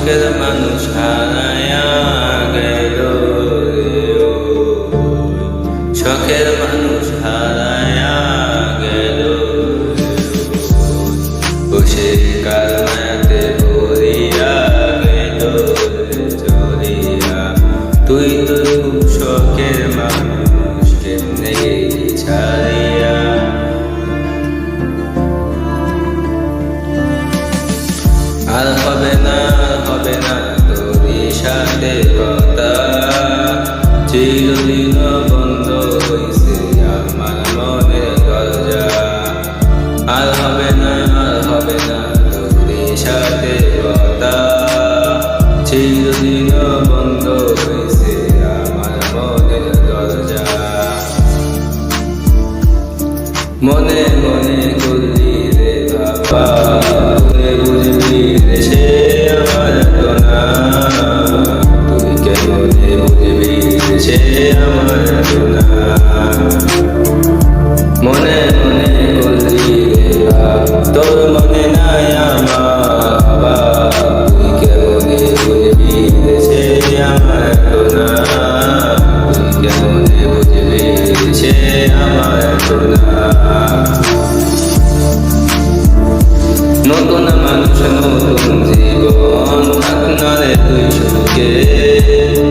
শখের মানুষ হারায়া গেল, শখের মানুষ হারায়া গেল, বসে কালমাতে ভরিয়া গেল চলিয়া। তুই তো শখের মানুষ কেমনে ছাড়িয়া। আর হবে না তোরই সাথে কথা, চিরদিন বন্ধ হইছে আমার মনের দরজা। আর হবে না তোরই সাথে কথা, চিরদিন বন্ধ হইছে আমার মনের দরজা। মনে মনে করলি রে বাবা, বুঝবি রে সে আমার না, তুই কেমনে বুঝবি রে সে আমার না। মনে মনে করলি রে বাবা, তোর মনে নাই আমার, তুই কেমনে বুঝবি রে সে আমার না, তুই কেমনে বুঝবি রে সে আমার না। নতুন মানুষ নতুন জীবন থাকনারে তুই সুখে,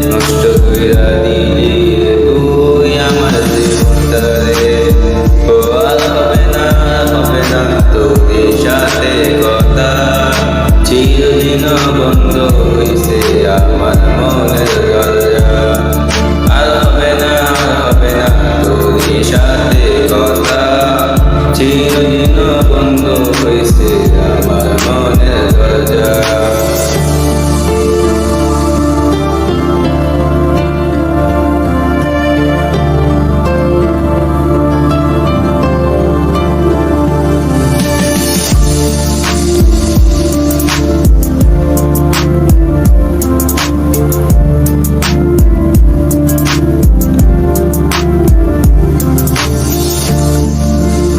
নষ্ট কইরা দিলি তুই আমার জীবনটারে। ও আর হবে না তোর সাথে কথা, চিরদিন বন্ধ হইছে আমার মনের দরজা। আর হবে না তোর সাথে কথা, চিরদিন বন্ধ হইছে আমার মনের দরজা।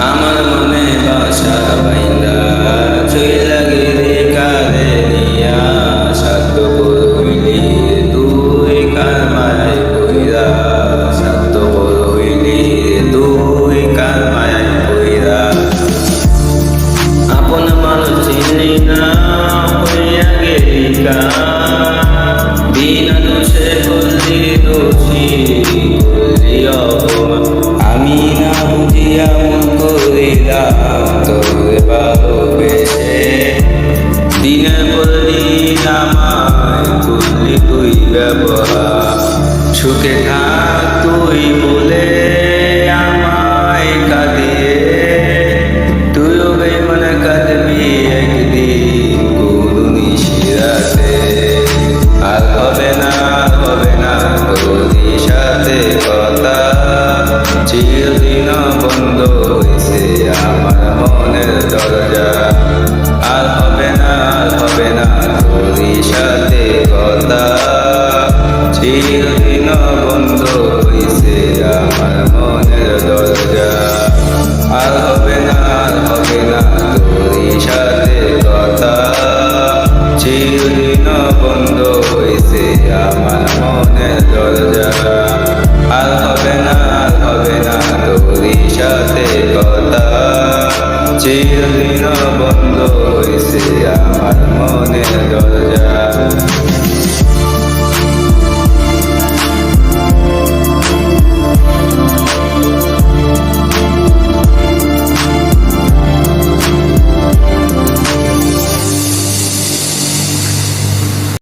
আমার মনে বাসা বাইন্দা চইলা গেলি কারে নিয়া, স্বার্থপর হইলি তুই কার মায়ায় পইরা, স্বার্থপর হইলি তুই কার মায়ায় পইরা। আপন মানুষ চিনলি না হইয়া গেলি কার, বিনা দোষে করলি দোষী করলি অপমান। আমি না বুঝিয়া মন করিলাম তোরে ভালোবেসে, দিনে বললি আমায় করলি তুই ব্যবহার। সুখে থাক তুই বলে আমায় কাঁদিয়ে, তুইও বেমন কাঁদবি একদিন করুণী শিরাতে। আর হবে না তোরই সাথে কথা, চিরদিন বন্ধ হইছে আমার মনের দরজা। আর হবে না তোরই সাথে কথা, চিরদিন বন্ধ হইছে আমার মনের দরজা। আর হবে না তোরই সাথে কথা, চিরদিন বন্ধ হইছে আমার মনের দরজা। আর হবে না তোরই সাথে কথা, চিরদিন বন্ধ হইছে আমার মনের দরজা।